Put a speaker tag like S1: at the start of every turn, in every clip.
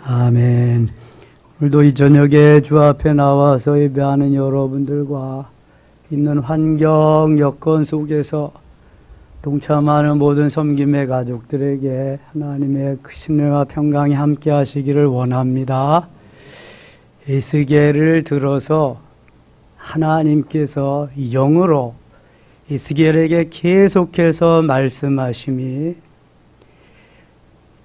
S1: 아멘. 오늘도 이 저녁에 주 앞에 나와서 예배하는 여러분들과 있는 환경 여건 속에서 동참하는 모든 섬김의 가족들에게 하나님의 크신 은혜와 평강이 함께 하시기를 원합니다. 에스겔을 들어서 하나님께서 영으로 에스겔에게 계속해서 말씀하심이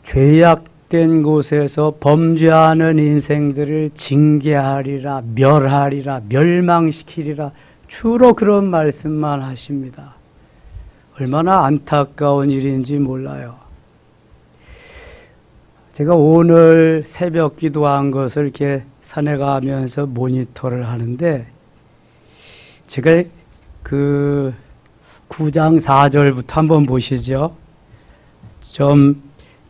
S1: 죄악된 곳에서 범죄하는 인생들을 징계하리라, 멸하리라, 멸망시키리라, 주로 그런 말씀만 하십니다. 얼마나 안타까운 일인지 몰라요. 제가 오늘 새벽 기도한 것을 이렇게 산에 가면서 모니터를 하는데, 제가 그 9장 4절부터 한번 보시죠. 좀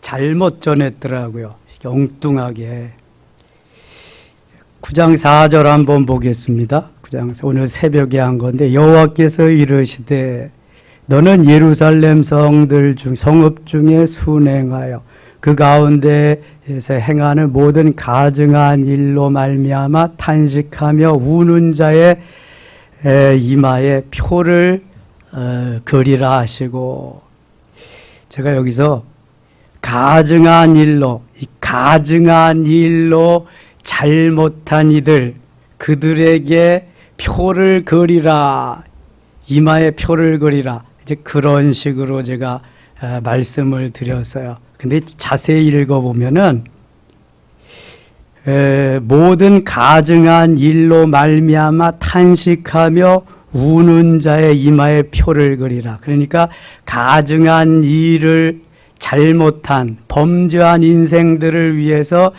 S1: 잘못 전했더라고요. 엉뚱하게. 9장 4절 한번 보겠습니다. 9장, 오늘 새벽에 한 건데, 여호와께서 이르시되 너는 예루살렘 성들 중 성읍 중에 순행하여 그 가운데에서 행하는 모든 가증한 일로 말미암아 탄식하며 우는 자의 이마에 표를 그리라 하시고, 제가 여기서 가증한 일로, 이 가증한 일로 잘못한 이들, 그들에게 표를 그리라, 이마에 표를 그리라, 이제 그런 식으로 제가 말씀을 드렸어요. 근데 자세히 읽어보면은 모든 가증한 일로 말미암아 탄식하며 우는 자의 이마에 표를 그리라. 그러니까 가증한 일을 잘못한 범죄한 인생들을 위해서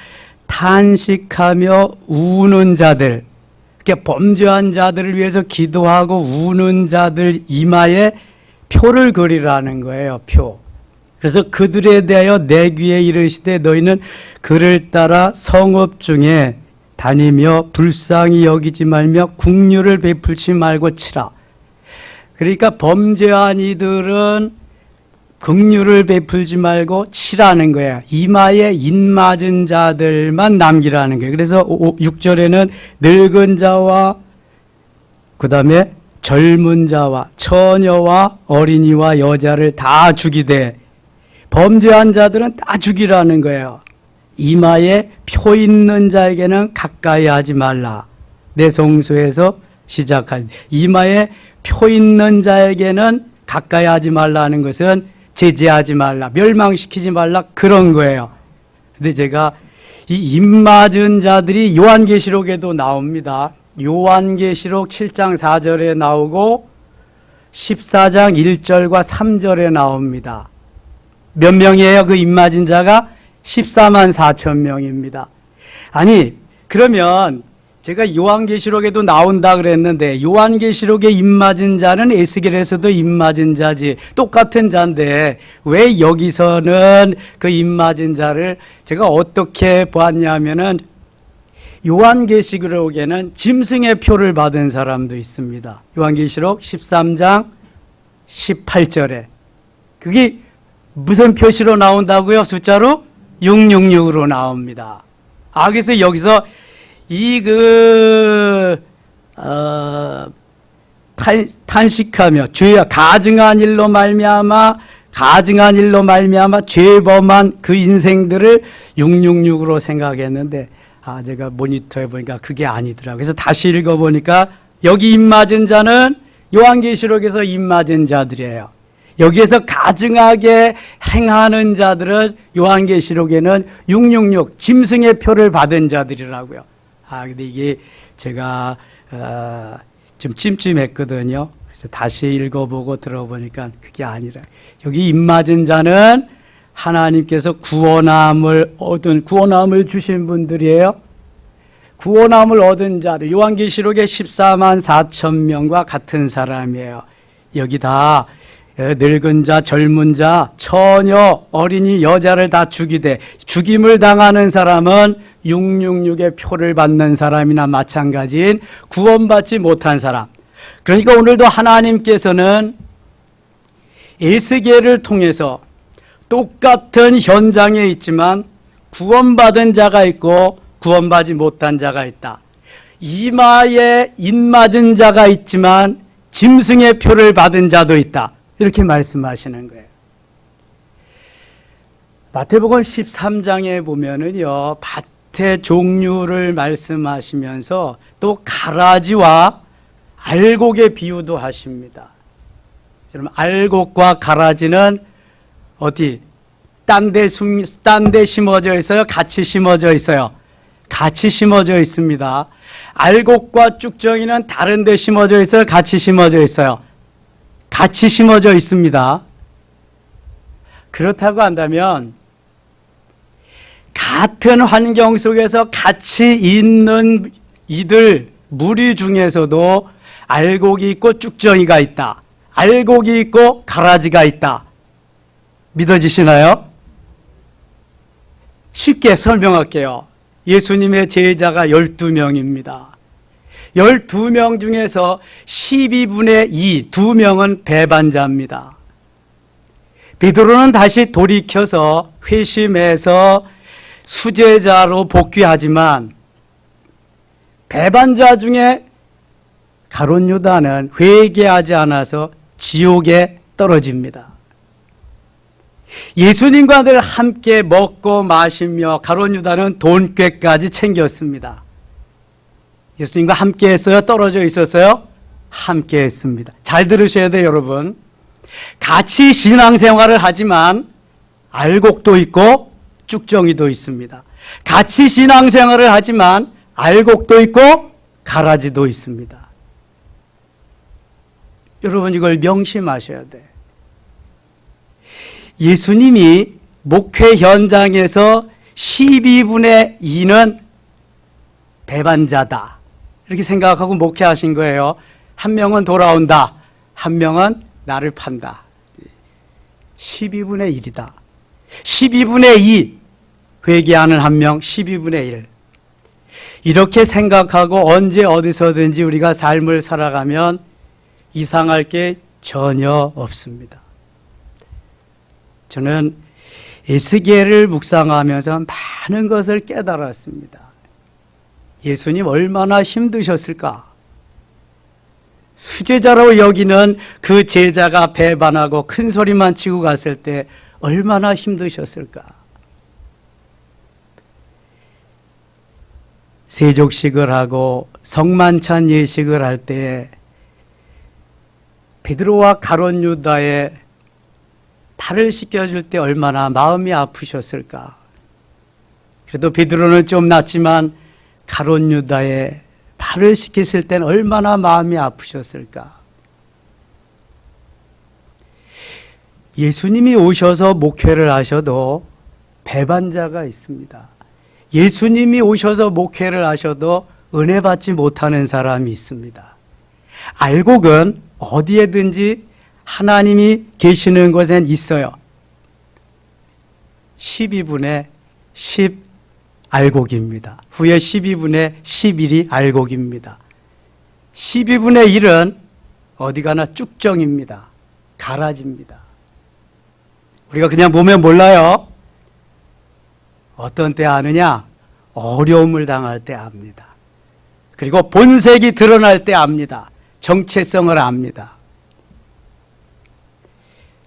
S1: 탄식하며 우는 자들, 그러니까 범죄한 자들을 위해서 기도하고 우는 자들 이마에 표를 그리라는 거예요. 표. 그래서 그들에 대하여 내 귀에 이르시되 너희는 그를 따라 성읍 중에 다니며 불쌍히 여기지 말며 국류를 베풀지 말고 치라. 그러니까 범죄한 이들은 긍휼을 베풀지 말고 치라는 거예요. 이마에 인맞은 자들만 남기라는 거예요. 그래서 6절에는 늙은 자와 그 다음에 젊은 자와 처녀와 어린이와 여자를 다 죽이되, 범죄한 자들은 다 죽이라는 거예요. 이마에 표 있는 자에게는 가까이 하지 말라. 내 성소에서 시작한 이마에 표 있는 자에게는 가까이 하지 말라는 것은 제재하지 말라, 멸망시키지 말라, 그런 거예요. 근데 제가 이 입맞은 자들이 요한계시록에도 나옵니다. 요한계시록 7장 4절에 나오고 14장 1절과 3절에 나옵니다. 몇 명이에요? 그 입맞은 자가 14만 4천 명입니다. 아니, 그러면 제가 요한계시록에도 나온다 그랬는데, 요한계시록에 입맞은 자는 에스겔에서도 입맞은 자지, 똑같은 자인데 왜 여기서는 그 입맞은 자를 제가 어떻게 보았냐면은, 요한계시록에는 짐승의 표를 받은 사람도 있습니다. 요한계시록 13장 18절에 그게 무슨 표시로 나온다고요? 숫자로 666으로 나옵니다. 그래서 여기서 탄식하며 죄와 가증한 일로 말미암아 죄범한 그 인생들을 666으로 생각했는데, 제가 모니터해 보니까 그게 아니더라고요. 그래서 다시 읽어보니까 여기 입맞은 자는 요한계시록에서 입맞은 자들이에요. 여기에서 가증하게 행하는 자들은 요한계시록에는 666 짐승의 표를 받은 자들이라고요. 근데 이게 제가 좀 찜찜했거든요. 그래서 다시 읽어보고 들어보니까 그게 아니라, 여기 입맞은 자는 하나님께서 구원함을 주신 분들이에요. 구원함을 얻은 자들, 요한계시록의 14만 4천 명과 같은 사람이에요. 여기 다 늙은 자, 젊은 자, 처녀, 어린이, 여자를 다 죽이되, 죽임을 당하는 사람은 666의 표를 받는 사람이나 마찬가지인 구원받지 못한 사람. 그러니까 오늘도 하나님께서는 에스겔을 통해서 똑같은 현장에 있지만 구원받은 자가 있고 구원받지 못한 자가 있다. 이마에 인맞은 자가 있지만 짐승의 표를 받은 자도 있다. 이렇게 말씀하시는 거예요. 마태복음 13장에 보면은요, 밭의 종류를 말씀하시면서 또 가라지와 알곡의 비유도 하십니다. 여러분, 알곡과 가라지는 어디? 딴 데 심어져 있어요? 같이 심어져 있어요? 같이 심어져 있습니다. 알곡과 쭉정이는 다른 데 심어져 있어요? 같이 심어져 있어요? 같이 심어져 있습니다. 그렇다고 한다면 같은 환경 속에서 같이 있는 이들 무리 중에서도 알곡이 있고 쭉정이가 있다. 알곡이 있고 가라지가 있다. 믿어지시나요? 쉽게 설명할게요. 예수님의 제자가 12명입니다. 12명 중에서 12분의 2, 2명은 배반자입니다. 베드로는 다시 돌이켜서 회심해서 수제자로 복귀하지만 배반자 중에 가룟 유다는 회개하지 않아서 지옥에 떨어집니다. 예수님과 늘 함께 먹고 마시며 가룟 유다는 돈꾀까지 챙겼습니다. 예수님과 함께 했어요? 떨어져 있었어요? 함께 했습니다. 잘 들으셔야 돼요, 여러분. 같이 신앙생활을 하지만 알곡도 있고 쭉정이도 있습니다. 같이 신앙생활을 하지만 알곡도 있고 가라지도 있습니다. 여러분, 이걸 명심하셔야 돼. 예수님이 목회 현장에서 12분의 2는 배반자다, 이렇게 생각하고 목회하신 거예요. 한 명은 돌아온다, 한 명은 나를 판다. 12분의 1이다. 12분의 2 회개하는 한 명, 12분의 1. 이렇게 생각하고 언제 어디서든지 우리가 삶을 살아가면 이상할 게 전혀 없습니다. 저는 에스겔을 묵상하면서 많은 것을 깨달았습니다. 예수님 얼마나 힘드셨을까? 수제자로 여기는 그 제자가 배반하고 큰 소리만 치고 갔을 때 얼마나 힘드셨을까? 세족식을 하고 성만찬 예식을 할 때 베드로와 가룟 유다의 팔을 씻겨줄 때 얼마나 마음이 아프셨을까? 그래도 베드로는 좀 낫지만 가룟 유다의 팔을 씻겼을 때는 얼마나 마음이 아프셨을까? 예수님이 오셔서 목회를 하셔도 배반자가 있습니다. 예수님이 오셔서 목회를 하셔도 은혜 받지 못하는 사람이 있습니다. 알곡은 어디에든지 하나님이 계시는 곳엔 있어요. 12분의 10 알곡입니다. 후에 12분의 11이 알곡입니다. 12분의 1은 어디 가나 쭉정입니다. 가라지입니다. 우리가 그냥 보면 몰라요. 어떤 때 아느냐? 어려움을 당할 때 압니다. 그리고 본색이 드러날 때 압니다. 정체성을 압니다.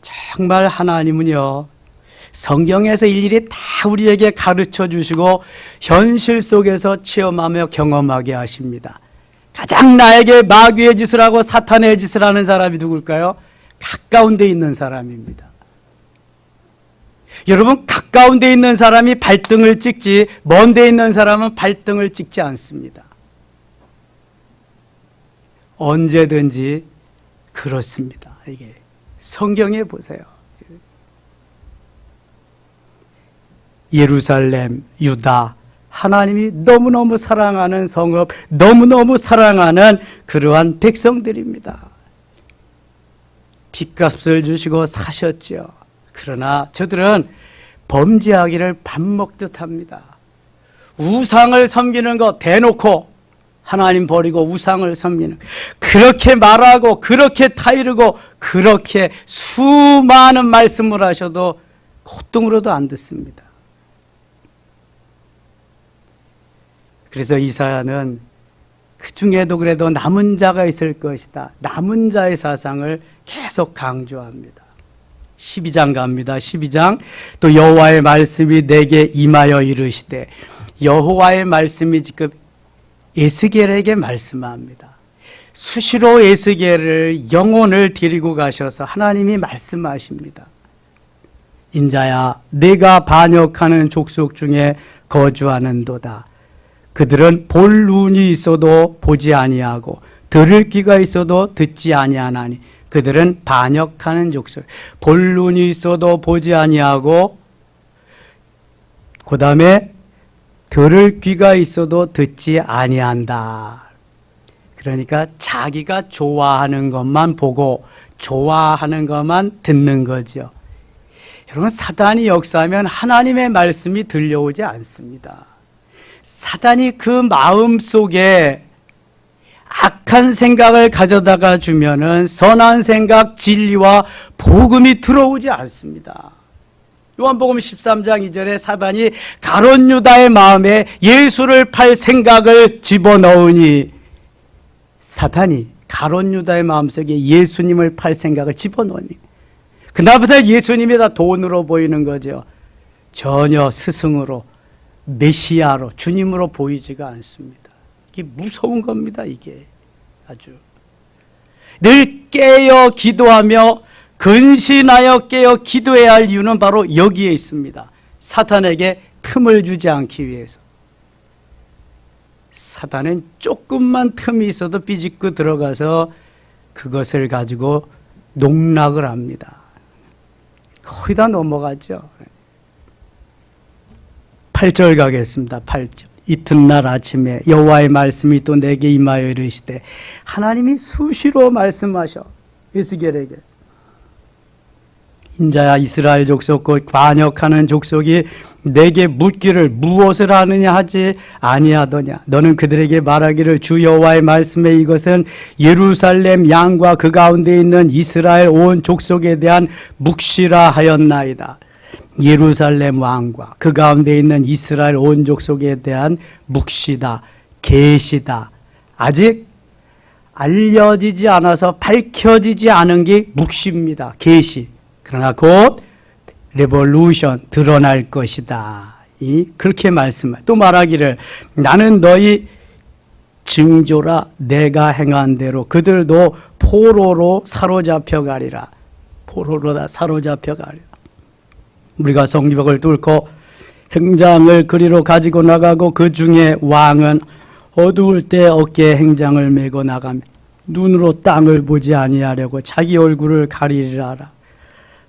S1: 정말 하나님은요, 성경에서 일일이 다 우리에게 가르쳐 주시고 현실 속에서 체험하며 경험하게 하십니다. 가장 나에게 마귀의 짓을 하고 사탄의 짓을 하는 사람이 누굴까요? 가까운 데 있는 사람입니다. 여러분, 가까운 데 있는 사람이 발등을 찍지 먼 데 있는 사람은 발등을 찍지 않습니다. 언제든지 그렇습니다. 이게 성경에 보세요. 예루살렘, 유다, 하나님이 너무너무 사랑하는 성읍, 너무너무 사랑하는 그러한 백성들입니다. 빚값을 주시고 사셨죠. 그러나 저들은 범죄하기를 밥 먹듯 합니다. 우상을 섬기는 거 대놓고 하나님 버리고 우상을 섬기는, 그렇게 말하고 그렇게 타이르고 그렇게 수많은 말씀을 하셔도 콧등으로도 안 듣습니다. 그래서 이사야는 그 중에도 그래도 남은 자가 있을 것이다. 남은 자의 사상을 계속 강조합니다. 12장 갑니다. 12장. 또 여호와의 말씀이 내게 임하여 이르시되, 여호와의 말씀이 지금 에스겔에게 말씀합니다. 수시로 에스겔을 영혼을 데리고 가셔서 하나님이 말씀하십니다. 인자야, 내가 반역하는 족속 중에 거주하는도다. 그들은 볼 눈이 있어도 보지 아니하고 들을 귀가 있어도 듣지 아니하나니, 그들은 반역하는 족속. 볼 눈이 있어도 보지 아니하고, 그 다음에 들을 귀가 있어도 듣지 아니한다. 그러니까 자기가 좋아하는 것만 보고 좋아하는 것만 듣는 거죠. 여러분, 사단이 역사하면 하나님의 말씀이 들려오지 않습니다. 사단이 그 마음 속에 악한 생각을 가져다가 주면은 선한 생각, 진리와 복음이 들어오지 않습니다. 요한복음 13장 2절에 사단이 가룟 유다의 마음에 예수를 팔 생각을 집어넣으니, 사탄이 가룟 유다의 마음속에 예수님을 팔 생각을 집어넣으니, 그날부터 예수님이 다 돈으로 보이는 거죠. 전혀 스승으로, 메시아로, 주님으로 보이지가 않습니다. 이게 무서운 겁니다. 이게 아주 늘 깨어 기도하며 근신하여 깨어 기도해야 할 이유는 바로 여기에 있습니다. 사탄에게 틈을 주지 않기 위해서. 사탄은 조금만 틈이 있어도 삐집고 들어가서 그것을 가지고 농락을 합니다. 거의 다 넘어가죠. 8절 가겠습니다. 8절. 이튿날 아침에 여호와의 말씀이 또 내게 임하여 이르시되, 하나님이 수시로 말씀하셔 에스겔에게, 인자야, 이스라엘 족속 곧 반역하는 족속이 내게 묻기를 무엇을 하느냐 하지 아니하더냐. 너는 그들에게 말하기를, 주 여호와의 말씀에 이것은 예루살렘 양과 그 가운데 있는 이스라엘 온 족속에 대한 묵시라 하였나이다. 예루살렘 왕과 그 가운데 있는 이스라엘 온 족속에 대한 묵시다, 계시다. 아직 알려지지 않아서 밝혀지지 않은 게 묵시입니다. 계시. 그러나 곧 레볼루션, 드러날 것이다. 그렇게 말씀해. 또 말하기를, 나는 너희 징조라 내가 행한 대로 그들도 포로로 사로잡혀 가리라. 포로로 다 사로잡혀 가리라. 우리가 성벽을 뚫고 행장을 그리로 가지고 나가고, 그 중에 왕은 어두울 때 어깨에 행장을 메고 나가며 눈으로 땅을 보지 아니하려고 자기 얼굴을 가리리라.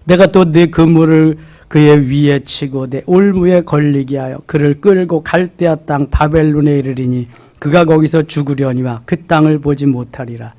S1: 내가 또 내 그물을 그의 위에 치고 내 올무에 걸리게 하여 그를 끌고 갈대아 땅 바벨론에 이르리니, 그가 거기서 죽으려니와 그 땅을 보지 못하리라.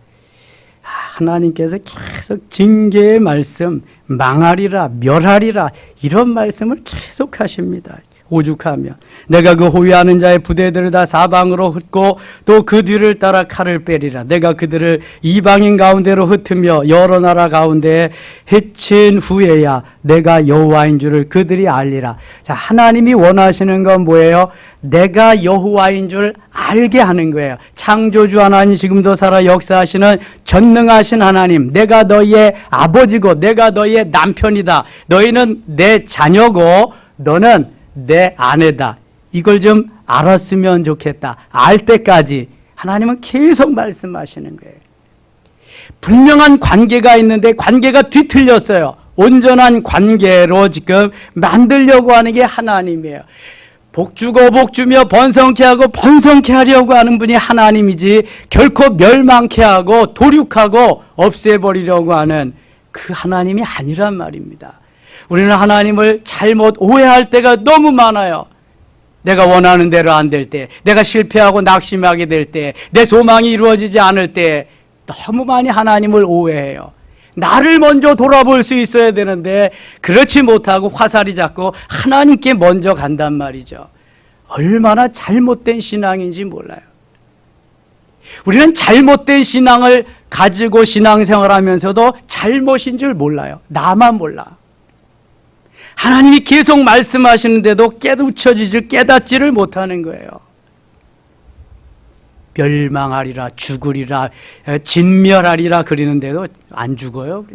S1: 하나님께서 계속 징계의 말씀, 망하리라, 멸하리라, 이런 말씀을 계속 하십니다. 오죽하면 내가 그 호위하는 자의 부대들을 다 사방으로 흩고 또 그 뒤를 따라 칼을 빼리라. 내가 그들을 이방인 가운데로 흩으며 여러 나라 가운데에 해친 후에야 내가 여호와인 줄을 그들이 알리라. 자, 하나님이 원하시는 건 뭐예요? 내가 여호와인 줄 알게 하는 거예요. 창조주 하나님, 지금도 살아 역사하시는 전능하신 하나님, 내가 너희의 아버지고 내가 너희의 남편이다. 너희는 내 자녀고 너는 내 아내다. 이걸 좀 알았으면 좋겠다. 알 때까지 하나님은 계속 말씀하시는 거예요. 분명한 관계가 있는데 관계가 뒤틀렸어요. 온전한 관계로 지금 만들려고 하는 게 하나님이에요. 복주고 복주며 번성케 하고 번성케 하려고 하는 분이 하나님이지, 결코 멸망케 하고 도륙하고 없애버리려고 하는 그 하나님이 아니란 말입니다. 우리는 하나님을 잘못 오해할 때가 너무 많아요. 내가 원하는 대로 안 될 때, 내가 실패하고 낙심하게 될 때, 내 소망이 이루어지지 않을 때 너무 많이 하나님을 오해해요. 나를 먼저 돌아볼 수 있어야 되는데 그렇지 못하고 화살이 잡고 하나님께 먼저 간단 말이죠. 얼마나 잘못된 신앙인지 몰라요. 우리는 잘못된 신앙을 가지고 신앙생활하면서도 잘못인 줄 몰라요. 나만 몰라. 하나님이 계속 말씀하시는데도 깨닫지를 못하는 거예요. 멸망하리라, 죽으리라, 진멸하리라 그러는데도 안 죽어요.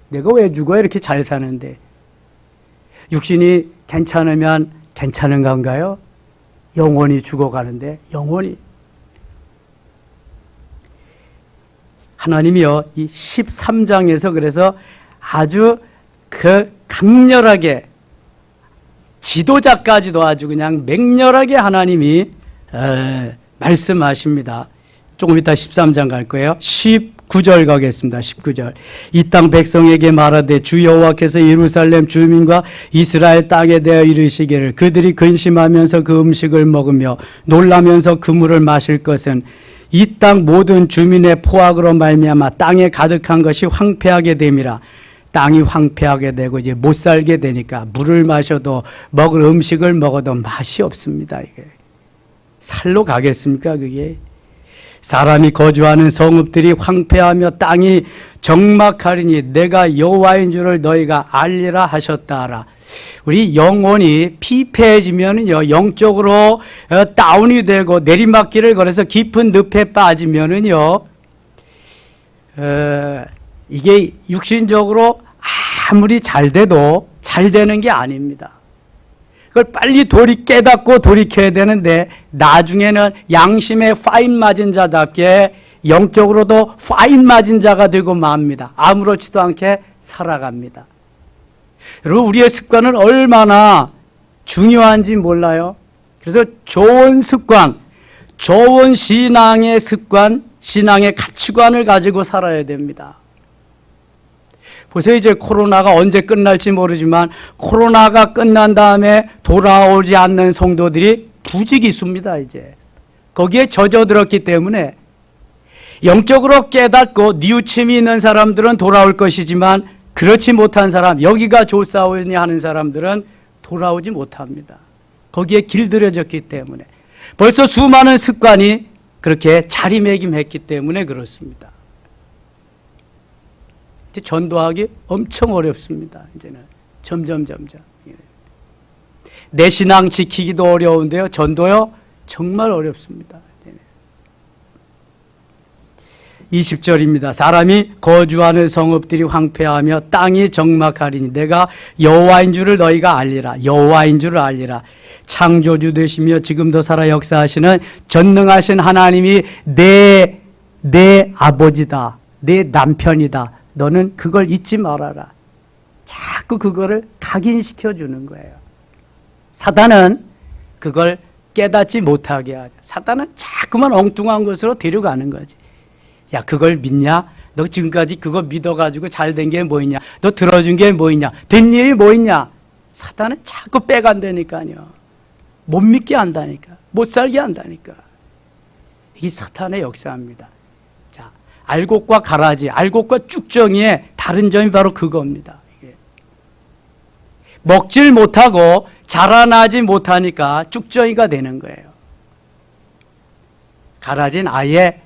S1: 내가 왜 죽어요? 이렇게 잘 사는데. 육신이 괜찮으면 괜찮은 건가요? 영원히 죽어가는데, 영원히. 하나님이요, 이 13장에서 그래서 아주 강렬하게, 지도자까지도 아주 그냥 맹렬하게 하나님이 말씀하십니다. 조금 이따 13장 갈 거예요. 19절 가겠습니다. 19절. 이 땅 백성에게 말하되 주 여호와께서 예루살렘 주민과 이스라엘 땅에 대하여 이르시기를 그들이 근심하면서 그 음식을 먹으며 놀라면서 그 물을 마실 것은 이 땅 모든 주민의 포악으로 말미암아 땅에 가득한 것이 황폐하게 됨이라. 땅이 황폐하게 되고 이제 못 살게 되니까 물을 마셔도 먹을 음식을 먹어도 맛이 없습니다. 이게 살로 가겠습니까? 그게 사람이 거주하는 성읍들이 황폐하며 땅이 적막하리니 내가 여호와인 줄을 너희가 알리라 하셨다라. 우리 영혼이 피폐해지면은요, 영적으로 다운이 되고 내리막길을 걸어서 깊은 늪에 빠지면은요, 이게 육신적으로 아무리 잘 돼도 잘 되는 게 아닙니다. 그걸 빨리 깨닫고 돌이켜야 되는데 나중에는 양심에 파인 맞은 자답게 영적으로도 파인 맞은 자가 되고 맙니다. 아무렇지도 않게 살아갑니다. 여러분, 우리의 습관은 얼마나 중요한지 몰라요. 그래서 좋은 습관, 좋은 신앙의 습관, 신앙의 가치관을 가지고 살아야 됩니다. 보세요. 이제 코로나가 언제 끝날지 모르지만 코로나가 끝난 다음에 돌아오지 않는 성도들이 부지기수입니다. 이제 거기에 젖어들었기 때문에 영적으로 깨닫고 뉘우침이 있는 사람들은 돌아올 것이지만 그렇지 못한 사람, 여기가 좋사오니 하는 사람들은 돌아오지 못합니다. 거기에 길들여졌기 때문에 벌써 수많은 습관이 그렇게 자리매김했기 때문에 그렇습니다. 이제 전도하기 엄청 어렵습니다. 이제는 점점. 내 신앙 지키기도 어려운데요. 전도요? 정말 어렵습니다. 20절입니다. 사람이 거주하는 성읍들이 황폐하며 땅이 적막하리니 내가 여호와인 줄을 너희가 알리라. 여호와인 줄을 알리라. 창조주 되시며 지금도 살아 역사하시는 전능하신 하나님이 내 아버지다. 내 남편이다. 너는 그걸 잊지 말아라. 자꾸 그거를 각인시켜 주는 거예요. 사단은 그걸 깨닫지 못하게 하죠. 사단은 자꾸만 엉뚱한 것으로 데려가는 거지. 야, 그걸 믿냐? 너 지금까지 그거 믿어가지고 잘 된 게 뭐 있냐? 너 들어준 게 뭐 있냐? 된 일이 뭐 있냐? 사단은 자꾸 빼간다니까요. 못 믿게 한다니까. 못 살게 한다니까. 이게 사탄의 역사입니다. 자, 알곡과 가라지, 알곡과 쭉정이의 다른 점이 바로 그겁니다. 이게. 먹질 못하고 자라나지 못하니까 쭉정이가 되는 거예요. 가라지는 아예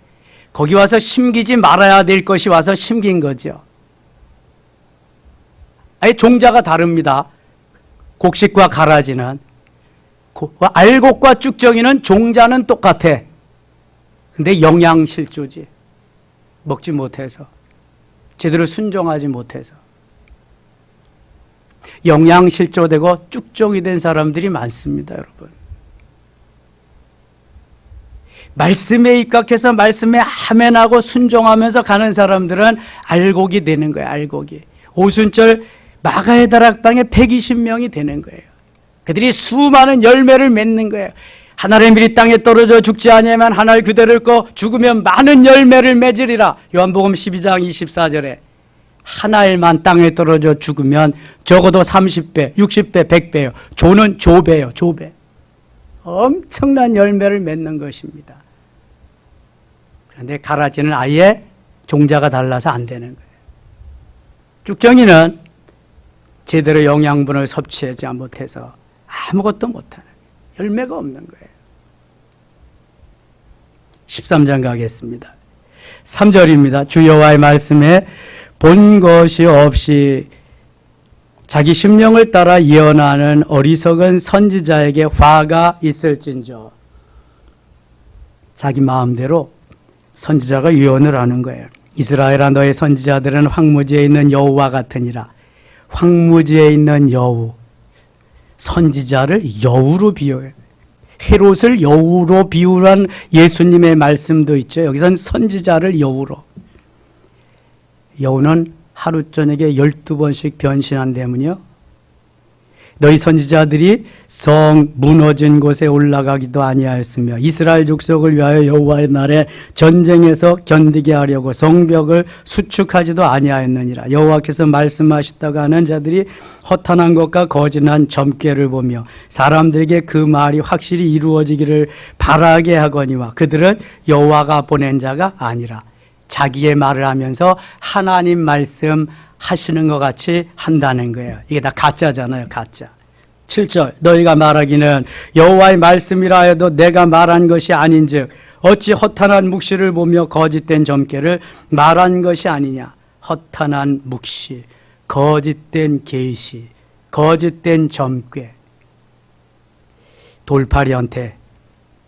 S1: 거기 와서 심기지 말아야 될 것이 와서 심긴 거죠. 아예 종자가 다릅니다. 곡식과 가라지는. 알곡과 쭉정이는 종자는 똑같아. 근데 영양실조지. 먹지 못해서. 제대로 순종하지 못해서. 영양실조되고 쭉정이 된 사람들이 많습니다, 여러분. 말씀에 입각해서 말씀에 아멘하고 순종하면서 가는 사람들은 알곡이 되는 거예요. 알곡이. 오순절 마가의 다락방에 120명이 되는 거예요. 그들이 수많은 열매를 맺는 거예요. 한 알의 밀이 땅에 떨어져 죽지 아니하면 한 알 그대로 있고 죽으면 많은 열매를 맺으리라. 요한복음 12장 24절에 한 알만 땅에 떨어져 죽으면 적어도 30배, 60배, 100배요. 조는 조배요. 조배. 엄청난 열매를 맺는 것입니다. 그런데 가라지는 아예 종자가 달라서 안 되는 거예요. 쭉정이는 제대로 영양분을 섭취하지 못해서 아무것도 못하는 거예요. 열매가 없는 거예요. 13장 가겠습니다. 3절입니다. 주 여호와의 말씀에 본 것이 없이 자기 심령을 따라 예언하는 어리석은 선지자에게 화가 있을진저. 자기 마음대로 선지자가 예언을 하는 거예요. 이스라엘아 너의 선지자들은 황무지에 있는 여우와 같으니라. 황무지에 있는 여우, 선지자를 여우로 비유해요. 헤롯을 여우로 비유한 예수님의 말씀도 있죠. 여기서는 선지자를 여우로. 여우는 하루 저녁에 12번씩 변신한다면요. 너희 선지자들이 성 무너진 곳에 올라가기도 아니하였으며 이스라엘 족속을 위하여 여호와의 날에 전쟁에서 견디게 하려고 성벽을 수축하지도 아니하였느니라. 여호와께서 말씀하셨다가 하는 자들이 허탄한 것과 거짓한 점괘를 보며 사람들에게 그 말이 확실히 이루어지기를 바라게 하거니와 그들은 여호와가 보낸 자가 아니라 자기의 말을 하면서 하나님 말씀 하시는 것 같이 한다는 거예요. 이게 다 가짜잖아요. 가짜. 7절 너희가 말하기는 여호와의 말씀이라 해도 내가 말한 것이 아닌즉 어찌 허탄한 묵시를 보며 거짓된 점괘를 말한 것이 아니냐. 허탄한 묵시, 거짓된 계시, 거짓된 점괘. 돌팔이한테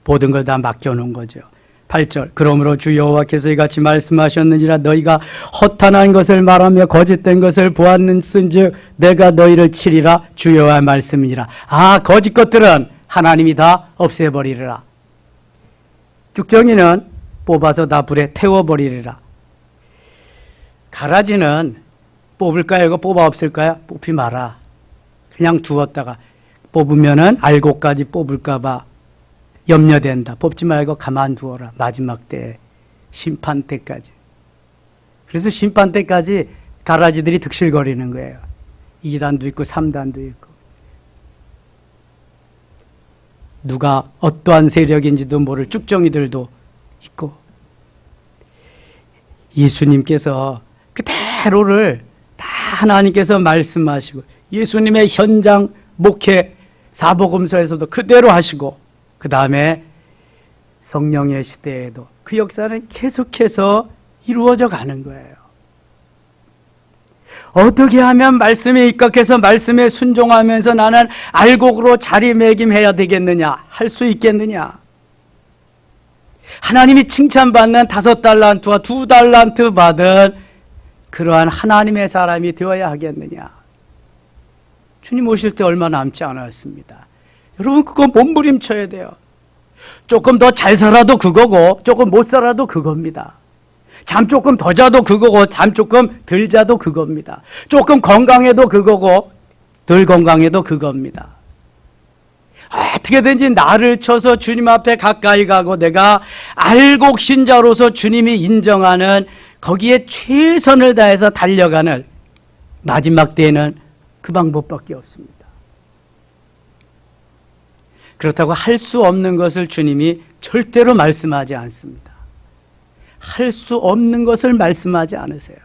S1: 모든 걸 다 맡겨놓은 거죠. 8절 그러므로 주 여호와께서 이같이 말씀하셨느니라 너희가 허탄한 것을 말하며 거짓된 것을 보았는즉 내가 너희를 치리라. 주 여호와의 말씀이니라. 아, 거짓 것들은 하나님이 다 없애버리리라. 죽정이는 뽑아서 다 불에 태워버리리라. 가라지는 뽑을까요? 이거 뽑아 없을까요? 뽑지 마라. 그냥 두었다가 뽑으면은 알고까지 뽑을까 봐 염려된다. 뽑지 말고 가만두어라. 마지막 때, 심판 때까지. 그래서 심판 때까지 가라지들이 득실거리는 거예요. 2단도 있고 3단도 있고. 누가 어떠한 세력인지도 모를 쭉정이들도 있고. 예수님께서 그대로를 다 하나님께서 말씀하시고 예수님의 현장 목회 사복음서에서도 그대로 하시고 그 다음에 성령의 시대에도 그 역사는 계속해서 이루어져 가는 거예요. 어떻게 하면 말씀에 입각해서 말씀에 순종하면서 나는 알곡으로 자리매김해야 되겠느냐? 할 수 있겠느냐? 하나님이 칭찬받는 5달란트와 2달란트 받은 그러한 하나님의 사람이 되어야 하겠느냐? 주님 오실 때 얼마 남지 않았습니다. 여러분 그거 몸부림쳐야 돼요. 조금 더 잘 살아도 그거고 조금 못 살아도 그겁니다. 잠 조금 더 자도 그거고 잠 조금 덜 자도 그겁니다. 조금 건강해도 그거고 덜 건강해도 그겁니다. 어떻게든지 나를 쳐서 주님 앞에 가까이 가고 내가 알곡 신자로서 주님이 인정하는 거기에 최선을 다해서 달려가는 마지막 때에는 그 방법밖에 없습니다. 그렇다고 할 수 없는 것을 주님이 절대로 말씀하지 않습니다. 할 수 없는 것을 말씀하지 않으세요.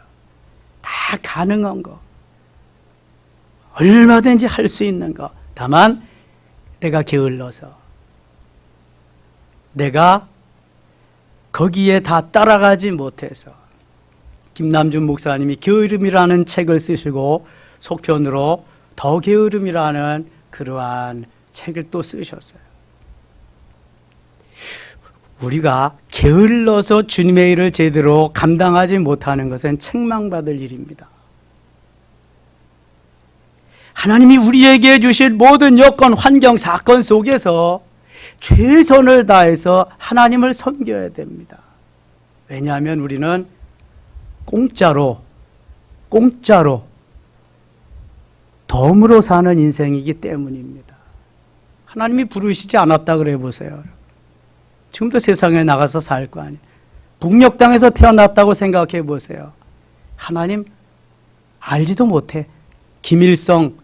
S1: 다 가능한 거. 얼마든지 할 수 있는 거. 다만 내가 게을러서 내가 거기에 다 따라가지 못해서. 김남준 목사님이 게으름이라는 책을 쓰시고 속편으로 더 게으름이라는 그러한 책을 또 쓰셨어요. 우리가 게을러서 주님의 일을 제대로 감당하지 못하는 것은 책망받을 일입니다. 하나님이 우리에게 주실 모든 여건, 환경, 사건 속에서 최선을 다해서 하나님을 섬겨야 됩니다. 왜냐하면 우리는 공짜로 덤으로 사는 인생이기 때문입니다. 하나님이 부르시지 않았다 그래 보세요. 지금도 세상에 나가서 살 거 아니에요. 북녘 땅에서 태어났다고 생각해 보세요. 하나님 알지도 못해. 김일성,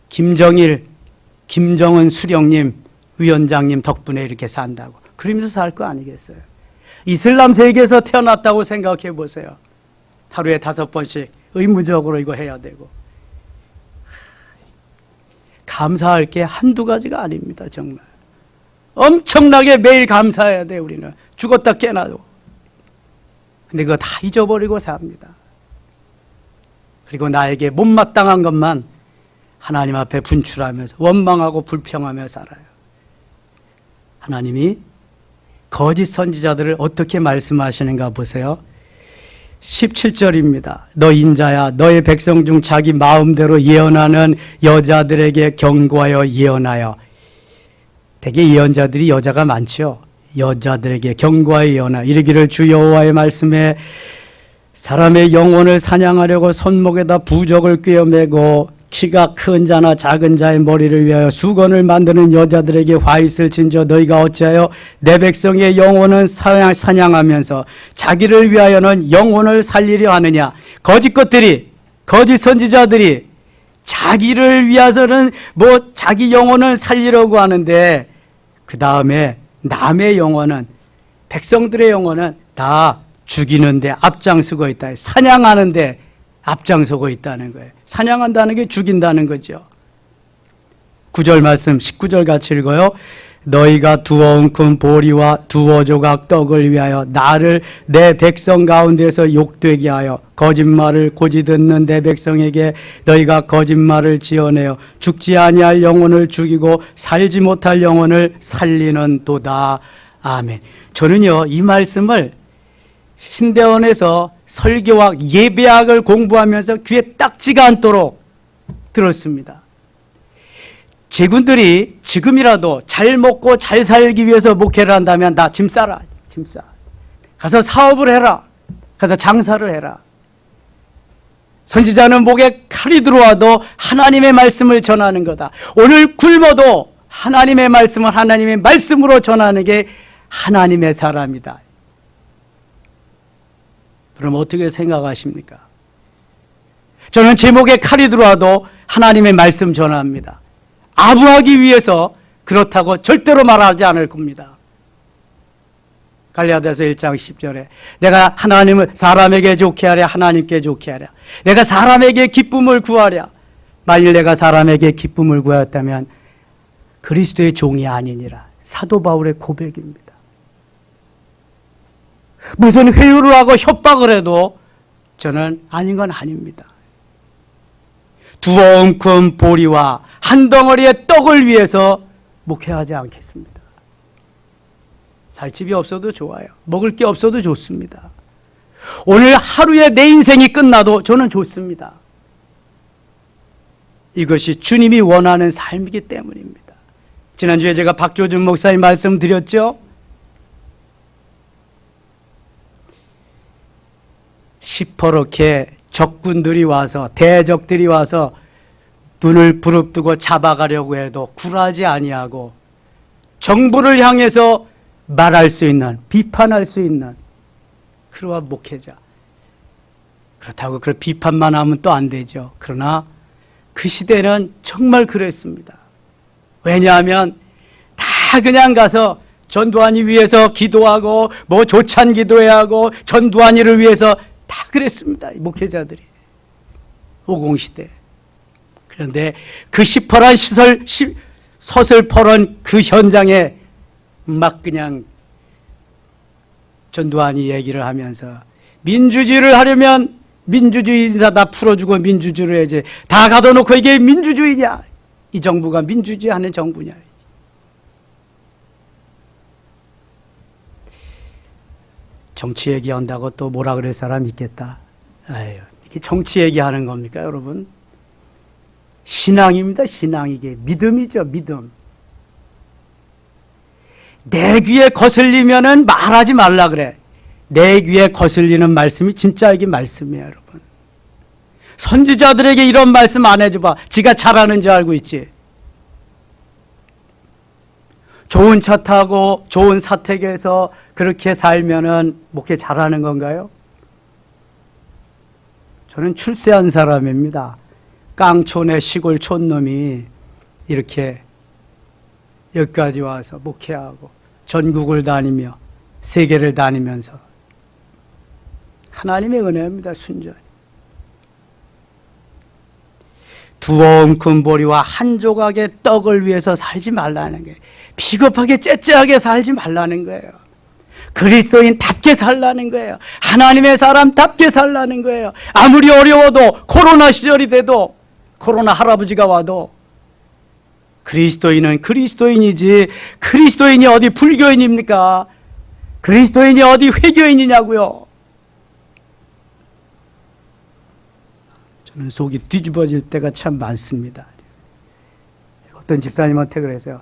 S1: 김정일, 김정은 수령님, 위원장님 덕분에 이렇게 산다고. 그러면서 살 거 아니겠어요. 이슬람 세계에서 태어났다고 생각해 보세요. 하루에 5번씩 의무적으로 이거 해야 되고. 감사할 게 한두 가지가 아닙니다. 정말 엄청나게 매일 감사해야 돼. 우리는 죽었다 깨나도. 근데 그거 다 잊어버리고 삽니다. 그리고 나에게 못마땅한 것만 하나님 앞에 분출하면서 원망하고 불평하며 살아요. 하나님이 거짓 선지자들을 어떻게 말씀하시는가 보세요. 17절입니다. 너 인자야, 너의 백성 중 자기 마음대로 예언하는 여자들에게 경고하여 예언하여. 대개 예언자들이 여자가 많죠. 여자들에게 경고하여 예언하여 이르기를 주 여호와의 말씀에 사람의 영혼을 사냥하려고 손목에다 부적을 꿰어매고 키가 큰 자나 작은 자의 머리를 위하여 수건을 만드는 여자들에게 화잇을 진저 너희가 어찌하여 내 백성의 영혼은 사냥하면서 자기를 위하여는 영혼을 살리려 하느냐. 거짓 것들이, 거짓 선지자들이 자기를 위해서는 뭐 자기 영혼을 살리려고 하는데 그 다음에 남의 영혼은, 백성들의 영혼은 다 죽이는데 앞장서고 있다. 사냥하는데 앞장서고 있다는 거예요. 사냥한다는 게 죽인다는 거죠. 9절 말씀 19절 같이 읽어요. 너희가 두어 웅큼 보리와 두어 조각 떡을 위하여 나를 내 백성 가운데서 욕되게 하여 거짓말을 고지 듣는 내 백성에게 너희가 거짓말을 지어내어 죽지 아니할 영혼을 죽이고 살지 못할 영혼을 살리는 도다. 아멘. 저는요, 이 말씀을 신대원에서 설교학, 예배학을 공부하면서 귀에 딱지가 않도록 들었습니다. 제군들이 지금이라도 잘 먹고 잘 살기 위해서 목회를 한다면 나 짐 싸라, 짐 싸. 가서 사업을 해라. 가서 장사를 해라. 선지자는 목에 칼이 들어와도 하나님의 말씀을 전하는 거다. 오늘 굶어도 하나님의 말씀을 하나님의 말씀으로 전하는 게 하나님의 사람이다. 그럼 어떻게 생각하십니까? 저는 제 목에 칼이 들어와도 하나님의 말씀 전합니다. 아부하기 위해서 그렇다고 절대로 말하지 않을 겁니다. 갈라디아서 1장 10절에 내가 하나님을 사람에게 좋게 하랴 하나님께 좋게 하랴. 내가 사람에게 기쁨을 구하랴. 만일 내가 사람에게 기쁨을 구하였다면 그리스도의 종이 아니니라. 사도 바울의 고백입니다. 무슨 회유를 하고 협박을 해도 저는 아닌 건 아닙니다. 두어 웅큼 보리와 한 덩어리의 떡을 위해서 목회하지 않겠습니다. 살 집이 없어도 좋아요. 먹을 게 없어도 좋습니다. 오늘 하루에 내 인생이 끝나도 저는 좋습니다. 이것이 주님이 원하는 삶이기 때문입니다. 지난주에 제가 박조준 목사님 말씀드렸죠. 시퍼렇게 적군들이 와서, 대적들이 와서 눈을 부릅뜨고 잡아가려고 해도 굴하지 아니하고 정부를 향해서 말할 수 있는, 비판할 수 있는 그러한 목회자. 그렇다고 그 비판만 하면 또 안 되죠. 그러나 그 시대는 정말 그랬습니다. 왜냐하면 다 그냥 가서 전두환이 위해서 기도하고 뭐 조찬 기도해야 하고 전두환이를 위해서 다 그랬습니다. 목회자들이. 오공시대. 그런데 그 시퍼런 서슬퍼런 그 현장에 막 그냥 전두환이 얘기를 하면서 민주주의를 하려면 민주주의 인사 다 풀어주고 민주주의를 해야지. 다 가둬놓고 이게 민주주의냐? 이 정부가 민주주의 하는 정부냐? 정치 얘기한다고 또 뭐라 그럴 사람 있겠다. 아유, 이게 정치 얘기하는 겁니까, 여러분? 신앙입니다, 신앙. 이게 믿음이죠, 믿음. 내 귀에 거슬리면은 말하지 말라 그래. 내 귀에 거슬리는 말씀이 진짜 이게 말씀이에요, 여러분. 선지자들에게 이런 말씀 안 해줘봐. 지가 잘하는 줄 알고 있지. 좋은 차 타고 좋은 사택에서 그렇게 살면은 목회 잘하는 건가요? 저는 출세한 사람입니다. 깡촌의 시골 촌놈이 이렇게 여기까지 와서 목회하고 전국을 다니며 세계를 다니면서 하나님의 은혜입니다. 순전히. 두어 웅큼 보리와 한 조각의 떡을 위해서 살지 말라는 거예요. 비겁하게 째째하게 살지 말라는 거예요. 그리스도인답게 살라는 거예요. 하나님의 사람답게 살라는 거예요. 아무리 어려워도 코로나 시절이 돼도 코로나 할아버지가 와도 그리스도인은 그리스도인이지 그리스도인이 어디 불교인입니까? 그리스도인이 어디 회교인이냐고요. 저는 속이 뒤집어질 때가 참 많습니다. 어떤 집사님한테 그랬어요.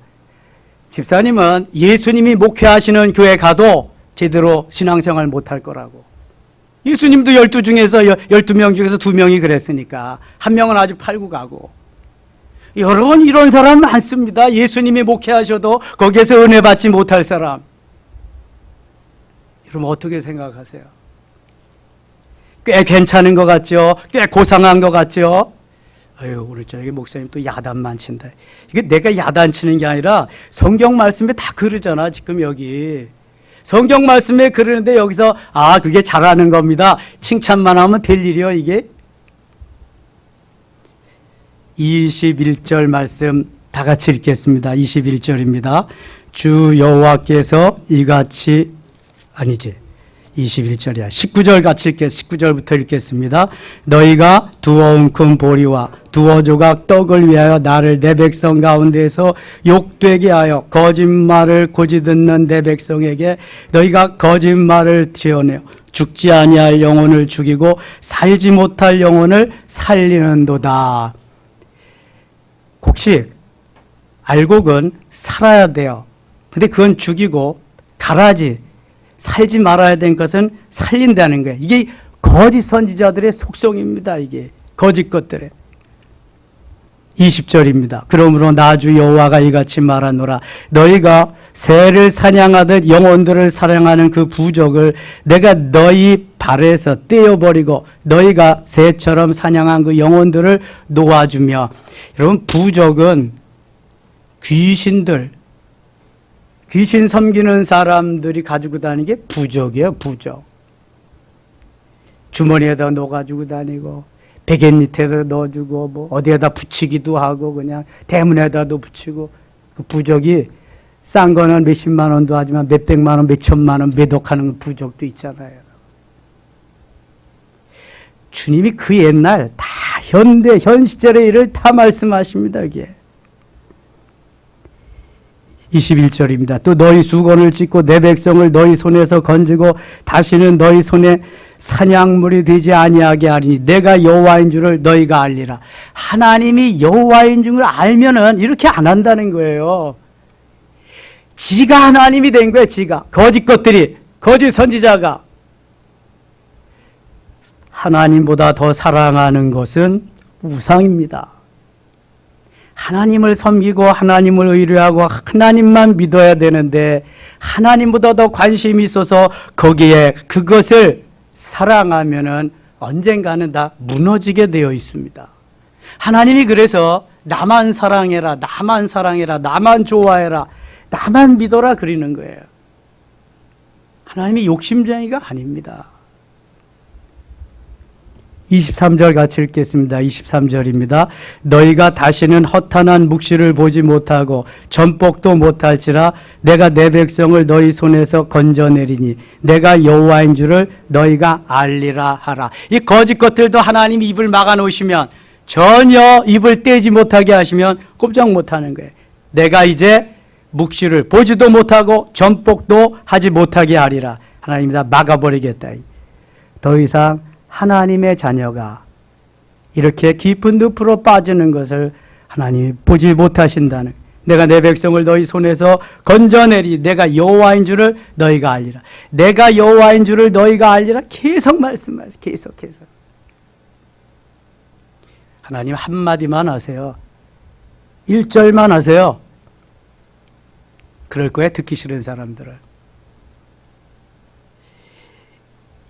S1: 집사님은 예수님이 목회하시는 교회 가도 제대로 신앙생활 못할 거라고. 예수님도 12 중에서 12명 중에서 2명이 그랬으니까 한 명은 아주 팔고 가고. 여러분, 이런 사람 많습니다. 예수님이 목회하셔도 거기에서 은혜 받지 못할 사람. 여러분 어떻게 생각하세요? 꽤 괜찮은 것 같죠? 꽤 고상한 것 같죠? 아유, 오늘 저녁에 목사님 또 야단만 친다. 이게 내가 야단 치는 게 아니라 성경 말씀에 다 그러잖아, 지금 여기. 성경 말씀에 그러는데 여기서 그게 잘하는 겁니다. 칭찬만 하면 될 일이요, 이게? 21절 말씀 다 같이 읽겠습니다. 21절입니다. 주 여호와께서 이같이 아니지. 21절이야. 19절 같이 19절부터 읽겠습니다. 너희가 두어 웅큼 보리와 두어 조각 떡을 위하여 나를 내 백성 가운데서 욕되게 하여 거짓말을 고지 듣는 내 백성에게 너희가 거짓말을 지어내어 죽지 아니할 영혼을 죽이고 살지 못할 영혼을 살리는도다. 곡식, 알곡은 살아야 돼요. 근데 그건 죽이고 가라지, 살지 말아야 되는 것은 살린다는 거예요. 이게 거짓 선지자들의 속성입니다. 이게 거짓 것들의. 20절입니다. 그러므로 나 주 여호와가 이같이 말하노라. 너희가 새를 사냥하듯 영혼들을 사냥하는 그 부족을 내가 너희 발에서 떼어버리고 너희가 새처럼 사냥한 그 영혼들을 놓아주며. 여러분, 부족은 귀신들, 귀신 섬기는 사람들이 가지고 다니는 게 부적이에요, 부적. 주머니에다 넣어가지고 다니고, 베개 밑에다 넣어주고, 뭐, 어디에다 붙이기도 하고, 그냥 대문에다도 붙이고, 그 부적이 싼 거는 몇십만 원도 하지만 몇백만 원, 몇천만 원 매독하는 부적도 있잖아요. 주님이 그 옛날 다 현 시절의 일을 다 말씀하십니다, 이게. 21절입니다. 또 너희 수건을 찢고 내 백성을 너희 손에서 건지고 다시는 너희 손에 사냥물이 되지 아니하게 하리니 내가 여호와인 줄을 너희가 알리라. 하나님이 여호와인 줄을 알면은 이렇게 안 한다는 거예요. 지가 하나님이 된 거예요. 지가. 거짓 것들이, 거짓 선지자가. 하나님보다 더 사랑하는 것은 우상입니다. 하나님을 섬기고 하나님을 의뢰하고 하나님만 믿어야 되는데 하나님보다 더 관심이 있어서 거기에 그것을 사랑하면은 언젠가는 다 무너지게 되어 있습니다. 하나님이 그래서 나만 사랑해라, 나만 사랑해라, 나만 좋아해라, 나만 믿어라 그러는 거예요. 하나님이 욕심쟁이가 아닙니다. 23절 같이 읽겠습니다. 23절입니다. 너희가 다시는 허탄한 묵시를 보지 못하고 전복도 못할지라 내가 내 백성을 너희 손에서 건져내리니 내가 여호와인 줄을 너희가 알리라 하라. 이 거짓 것들도 하나님이 입을 막아 놓으시면 전혀 입을 떼지 못하게 하시면 꼼짝 못하는 거예요. 내가 이제 묵시를 보지도 못하고 전복도 하지 못하게 하리라. 하나님이 다 막아버리겠다. 더 이상 하나님의 자녀가 이렇게 깊은 늪으로 빠지는 것을 하나님이 보지 못하신다는, 내가 내 백성을 너희 손에서 건져내리 내가 여호와인 줄을 너희가 알리라. 내가 여호와인 줄을 너희가 알리라. 계속 말씀하세요. 계속해서. 하나님 한마디만 하세요. 1절만 하세요. 그럴 거예요. 듣기 싫은 사람들은.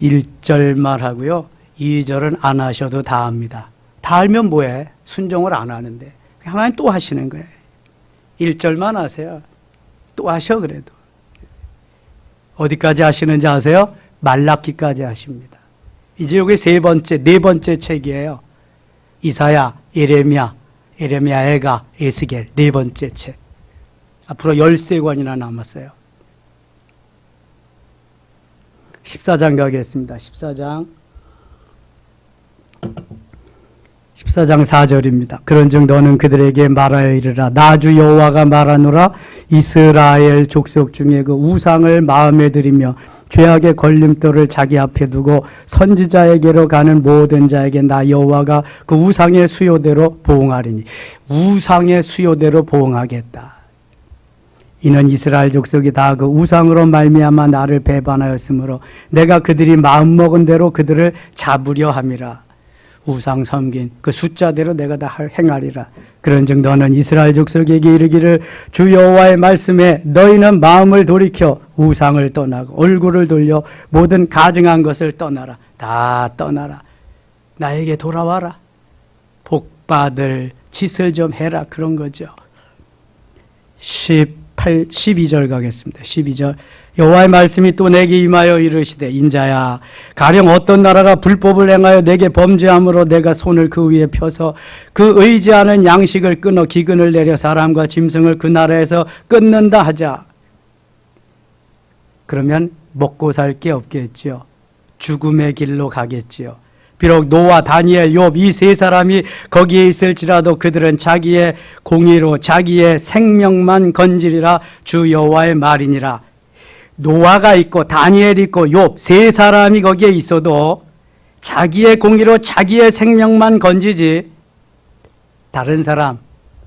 S1: 1절만 하고요. 2절은 안 하셔도 다 합니다. 다 알면 뭐해? 순종을 안 하는데. 하나님 또 하시는 거예요. 1절만 하세요. 또 하셔 그래도. 어디까지 하시는지 아세요? 말라기까지 하십니다. 이제 여기 네 번째 책이에요. 이사야, 예레미야, 에가, 에스겔 네 번째 책. 앞으로 13권이나 남았어요. 14장 가겠습니다. 14장 14장 4절입니다. 그런즉 너는 그들에게 말하여 이르라. 나 주 여호와가 말하노라. 이스라엘 족속 중에 그 우상을 마음에 들이며 죄악의 걸림돌을 자기 앞에 두고 선지자에게로 가는 모든 자에게 나 여호와가 그 우상의 수요대로 보응하리니. 우상의 수요대로 보응하겠다. 이는 이스라엘 족속이 다 그 우상으로 말미암아 나를 배반하였으므로 내가 그들이 마음먹은 대로 그들을 잡으려 함이라. 우상 섬긴 그 숫자대로 내가 다 행하리라. 그런즉 너는 이스라엘 족속에게 이르기를 주 여호와의 말씀에 너희는 마음을 돌이켜 우상을 떠나고 얼굴을 돌려 모든 가증한 것을 떠나라. 다 떠나라. 나에게 돌아와라. 복받을 짓을 좀 해라. 그런 거죠. 12절 가겠습니다. 12절. 여호와의 말씀이 또 내게 임하여 이르시되 인자야 가령 어떤 나라가 불법을 행하여 내게 범죄함으로 내가 손을 그 위에 펴서 그 의지하는 양식을 끊어 기근을 내려 사람과 짐승을 그 나라에서 끊는다 하자. 그러면 먹고 살 게 없겠지요. 죽음의 길로 가겠지요. 비록 노아, 다니엘, 욥 이 세 사람이 거기에 있을지라도 그들은 자기의 공의로 자기의 생명만 건지리라. 주 여호와의 말이니라. 노아가 있고 다니엘 있고 욥 세 사람이 거기에 있어도 자기의 공의로 자기의 생명만 건지지 다른 사람,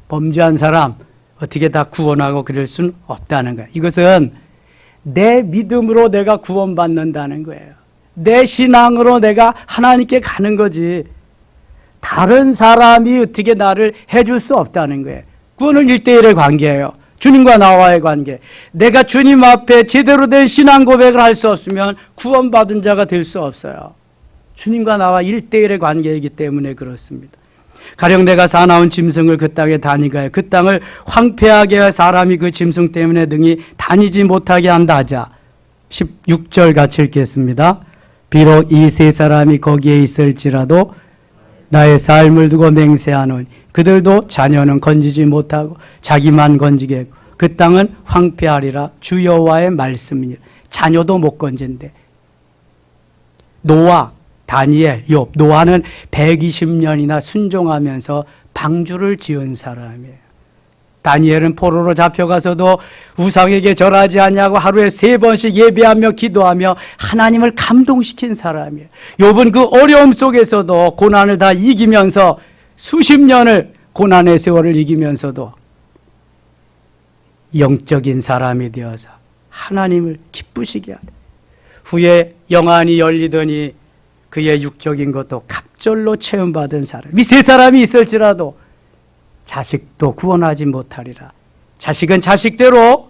S1: 범죄한 사람 어떻게 다 구원하고 그럴 수는 없다는 거예요. 이것은 내 믿음으로 내가 구원받는다는 거예요. 내 신앙으로 내가 하나님께 가는 거지 다른 사람이 어떻게 나를 해줄 수 없다는 거예요. 구원은 1대1의 관계예요. 주님과 나와의 관계. 내가 주님 앞에 제대로 된 신앙 고백을 할 수 없으면 구원받은 자가 될 수 없어요. 주님과 나와 1대1의 관계이기 때문에 그렇습니다. 가령 내가 사나운 짐승을 그 땅에 다니게 하여 그 땅을 황폐하게 하여 사람이 그 짐승 때문에 능히 다니지 못하게 한다 하자. 16절 같이 읽겠습니다. 비록 이 세 사람이 거기에 있을지라도 나의 삶을 두고 맹세하노니 그들도 자녀는 건지지 못하고 자기만 건지겠고 그 땅은 황폐하리라. 주 여호와의 말씀이니. 자녀도 못 건진대. 노아, 다니엘, 욥. 노아는 120년이나 순종하면서 방주를 지은 사람이에요. 다니엘은 포로로 잡혀가서도 우상에게 절하지 않냐고 하루에 3번씩 예배하며 기도하며 하나님을 감동시킨 사람이에요. 욥은 그 어려움 속에서도 고난을 다 이기면서 수십 년을 고난의 세월을 이기면서도 영적인 사람이 되어서 하나님을 기쁘시게 하네. 후에 영안이 열리더니 그의 육적인 것도 갑절로 체험받은 사람. 이 세 사람이 있을지라도 자식도 구원하지 못하리라. 자식은 자식대로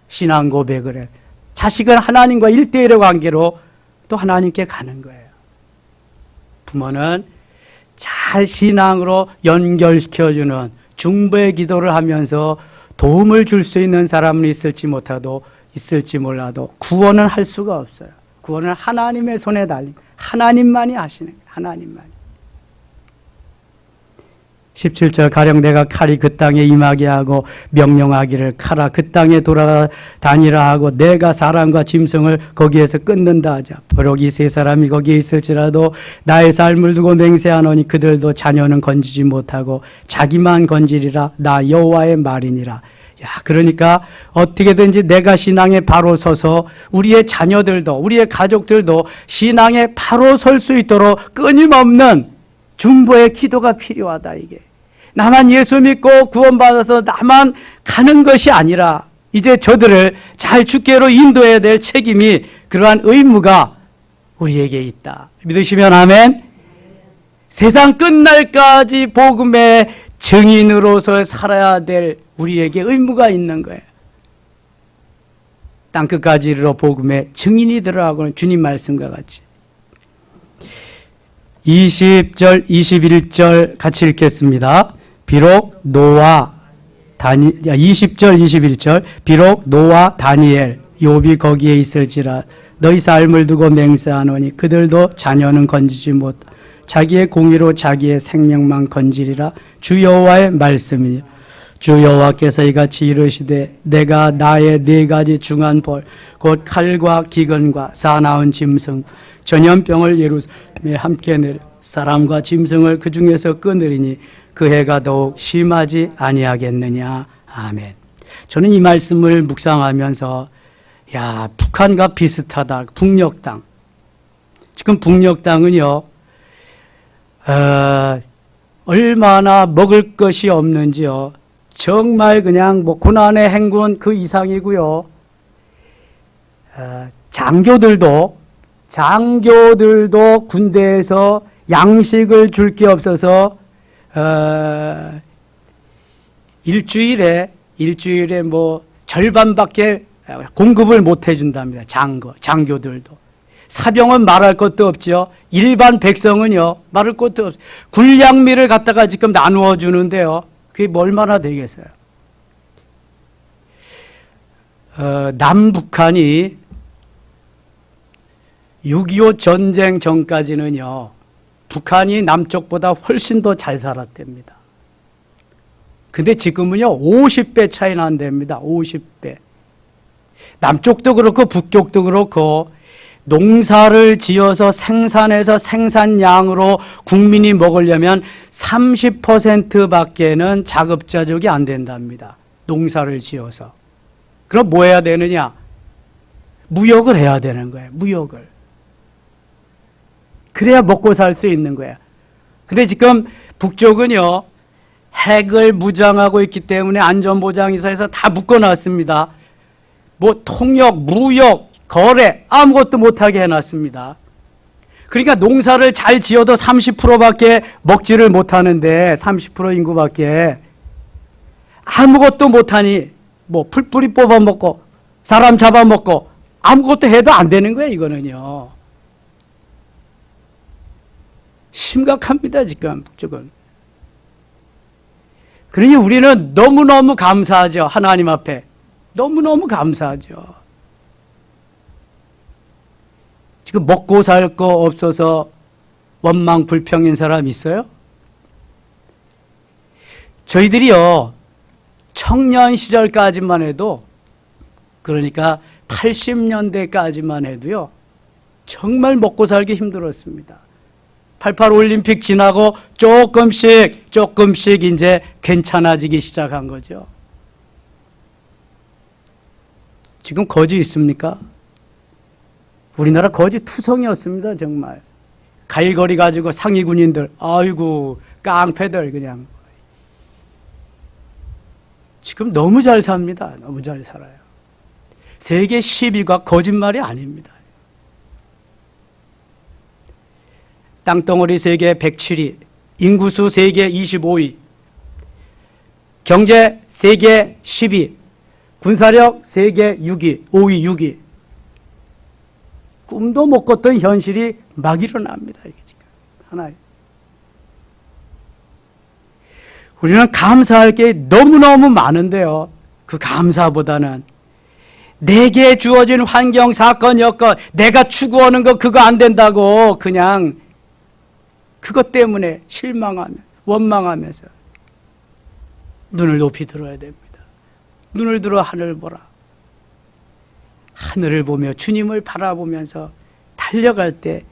S1: 신앙 고백을 해. 자식은 하나님과 1대1의 관계로 또 하나님께 가는 거예요. 부모는 잘 신앙으로 연결시켜주는 중보의 기도를 하면서 도움을 줄 수 있는 사람은 있을지 몰라도 구원은 할 수가 없어요. 구원은 하나님의 손에 달린 하나님만이 하시는 거예요. 하나님만이. 17절 가령 내가 칼이 그 땅에 임하게 하고 명령하기를 칼아 그 땅에 돌아다니라 하고 내가 사람과 짐승을 거기에서 끊는다 하자. 비록 이 세 사람이 거기에 있을지라도 나의 삶을 두고 맹세하노니 그들도 자녀는 건지지 못하고 자기만 건지리라. 나 여호와의 말이니라. 야, 그러니까 어떻게든지 내가 신앙에 바로 서서 우리의 자녀들도 우리의 가족들도 신앙에 바로 설 수 있도록 끊임없는 중보의 기도가 필요하다. 이게 나만 예수 믿고 구원받아서 나만 가는 것이 아니라 이제 저들을 잘 주께로 인도해야 될 책임이 그러한 의무가 우리에게 있다. 믿으시면 아멘. 세상 끝날까지 복음의 증인으로서 살아야 될 우리에게 의무가 있는 거예요. 땅끝까지 이르러 복음의 증인이 되라고는 주님 말씀과 같이. 20절, 21절 같이 읽겠습니다. 비록 노아, 20절, 21절. 비록 노아, 다니엘, 욥이 거기에 있을지라 너희 삶을 두고 맹세하노니 그들도 자녀는 건지지 못 자기의 공의로 자기의 생명만 건지리라. 주 여호와의 말씀이니. 주 여호와께서 이같이 이르시되 내가 나의 4가지 중한 벌 곧 칼과 기근과 사나운 짐승 전염병을 예루살렘에 함께 내려 사람과 짐승을 그 중에서 끊으리니 그 해가 더욱 심하지 아니하겠느냐. 아멘. 저는 이 말씀을 묵상하면서 야, 북한과 비슷하다. 북녘 땅. 지금 북녘 땅은요, 얼마나 먹을 것이 없는지요. 정말 그냥 뭐 고난의 행군 그 이상이고요. 장교들도 군대에서 양식을 줄 게 없어서 일주일에 뭐 절반밖에 공급을 못 해준답니다. 장교들도. 사병은 말할 것도 없죠. 일반 백성은요, 말할 것도 없어요. 군량미를 갖다가 지금 나누어 주는데요. 그게 뭐 얼마나 되겠어요? 남북한이 6.25 전쟁 전까지는요, 북한이 남쪽보다 훨씬 더 잘 살았답니다. 근데 지금은요, 50배 차이 난답니다. 50배. 남쪽도 그렇고 북쪽도 그렇고 농사를 지어서 생산해서 생산량으로 국민이 먹으려면 30%밖에는 자급자족이 안 된답니다. 농사를 지어서. 그럼 뭐 해야 되느냐? 무역을 해야 되는 거예요. 무역을. 그래야 먹고 살 수 있는 거예요. 근데 지금 북쪽은요, 핵을 무장하고 있기 때문에 안전보장이사에서 다 묶어놨습니다. 뭐 통역, 무역, 거래 아무것도 못하게 해놨습니다. 그러니까 농사를 잘 지어도 30%밖에 먹지를 못하는데 30% 인구밖에 아무것도 못하니 뭐 풀뿌리 뽑아먹고 사람 잡아먹고 아무것도 해도 안 되는 거예요. 이거는요. 심각합니다. 지금 북쪽은. 그러니 우리는 너무너무 감사하죠. 하나님 앞에. 너무너무 감사하죠. 지금 먹고 살 거 없어서 원망 불평인 사람 있어요? 저희들이요, 청년 시절까지만 해도, 그러니까 80년대까지만 해도요, 정말 먹고 살기 힘들었습니다. 88 올림픽 지나고 조금씩 이제 괜찮아지기 시작한 거죠. 지금 거지 있습니까? 우리나라 거지 투성이었습니다. 정말. 갈거리 가지고 상위 군인들, 아이고 깡패들 그냥. 지금 너무 잘 삽니다. 너무 잘 살아요. 세계 10위가 거짓말이 아닙니다. 땅덩어리 세계 107위, 인구수 세계 25위, 경제 세계 10위, 군사력 세계 6위, 5위, 6위. 꿈도 못 꿨던 현실이 막 일어납니다. 이게 지금 하나요. 우리는 감사할 게 너무너무 많은데요. 그 감사보다는 내게 주어진 환경, 사건, 여건, 내가 추구하는 거 그거 안 된다고 그냥 그것 때문에 실망하며 원망하면서 눈을 높이 들어야 됩니다. 눈을 들어 하늘을 보라. 하늘을 보며 주님을 바라보면서 달려갈 때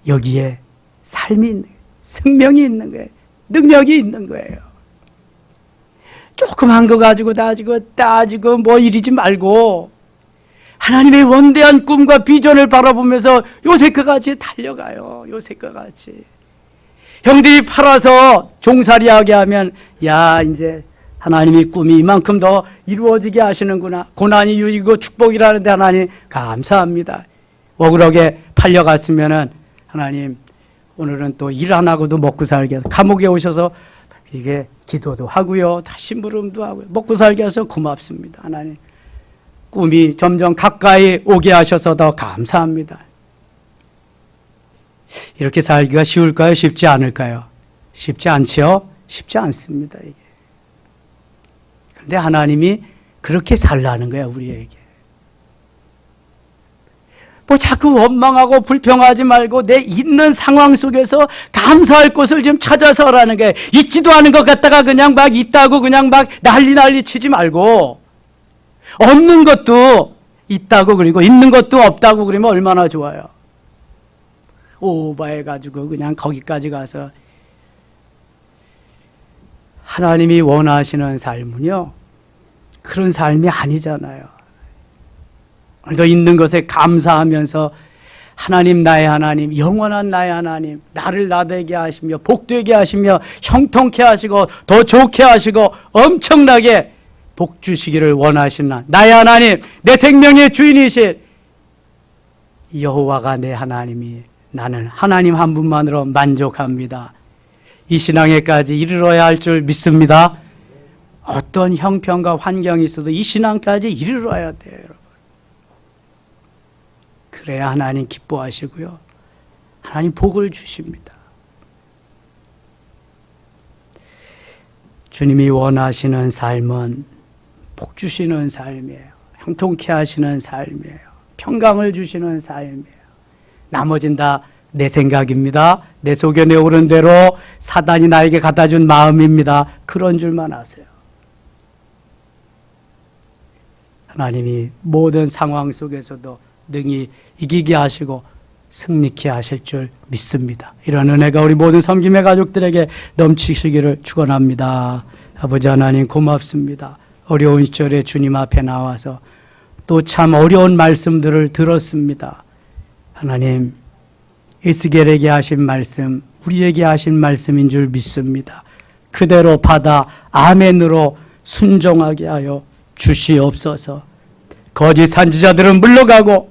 S1: 여기에 삶이 있는 거예요. 생명이 있는 거예요. 능력이 있는 거예요. 조그만 거 가지고 따지고 뭐 이러지 말고 하나님의 원대한 꿈과 비전을 바라보면서 요셉과 같이 달려가요. 요셉과 같이. 형들이 팔아서 종살이하게 하면 야 이제 하나님이 꿈이 이만큼 더 이루어지게 하시는구나. 고난이 유익이고 축복이라는데 하나님 감사합니다. 억울하게 팔려갔으면은 하나님 오늘은 또 일 안 하고도 먹고 살게 해서 감옥에 오셔서 이게 기도도 하고요. 다 심부름도 하고요. 먹고 살게 해서 고맙습니다. 하나님 꿈이 점점 가까이 오게 하셔서 더 감사합니다. 이렇게 살기가 쉬울까요? 쉽지 않을까요? 쉽지 않지요? 쉽지 않습니다. 이게. 그런데 하나님이 그렇게 살라는 거야, 우리에게. 뭐 자꾸 원망하고 불평하지 말고 내 있는 상황 속에서 감사할 곳을 좀 찾아서 하라는 게, 있지도 않은 것 같다가 그냥 막 있다고 그냥 막 난리 치지 말고, 없는 것도 있다고 그리고 있는 것도 없다고 그러면 얼마나 좋아요. 오버해가지고 그냥 거기까지 가서 하나님이 원하시는 삶은요, 그런 삶이 아니잖아요. 오늘도 있는 것에 감사하면서 하나님, 나의 하나님, 영원한 나의 하나님, 나를 나되게 하시며 복되게 하시며 형통케 하시고 더 좋게 하시고 엄청나게 복 주시기를 원하시나 나의 하나님, 내 생명의 주인이신 여호와가 내 하나님이, 나는 하나님 한 분만으로 만족합니다. 이 신앙에까지 이르러야 할 줄 믿습니다. 어떤 형편과 환경이 있어도 이 신앙까지 이르러야 돼요, 여러분. 그래야 하나님 기뻐하시고요, 하나님 복을 주십니다. 주님이 원하시는 삶은 복 주시는 삶이에요. 형통케 하시는 삶이에요. 평강을 주시는 삶이에요. 나머진 다 내 생각입니다. 내 소견에 오른 대로 사단이 나에게 갖다 준 마음입니다. 그런 줄만 아세요. 하나님이 모든 상황 속에서도 능히 이기게 하시고 승리케 하실 줄 믿습니다. 이런 은혜가 우리 모든 섬김의 가족들에게 넘치시기를 축원합니다. 아버지 하나님, 고맙습니다. 어려운 시절에 주님 앞에 나와서 또 참 어려운 말씀들을 들었습니다. 하나님, 에스겔에게 하신 말씀, 우리에게 하신 말씀인 줄 믿습니다. 그대로 받아 아멘으로 순종하게 하여 주시옵소서. 거짓 선지자들은 물러가고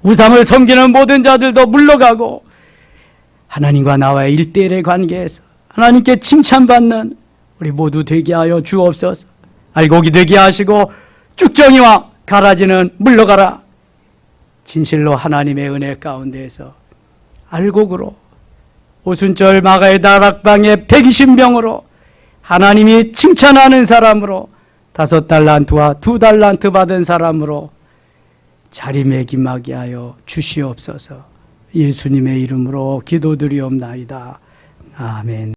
S1: 우상을 섬기는 모든 자들도 물러가고 하나님과 나와의 일대일의 관계에서 하나님께 칭찬받는 우리 모두 되게 하여 주옵소서. 알곡이 되게 하시고 쭉정이와 가라지는 물러가라. 진실로 하나님의 은혜 가운데에서 알곡으로 오순절 마가의 다락방의 120명으로 하나님이 칭찬하는 사람으로 5달란트와 2달란트 받은 사람으로 자리매김하게 하여 주시옵소서. 예수님의 이름으로 기도드리옵나이다. 아멘.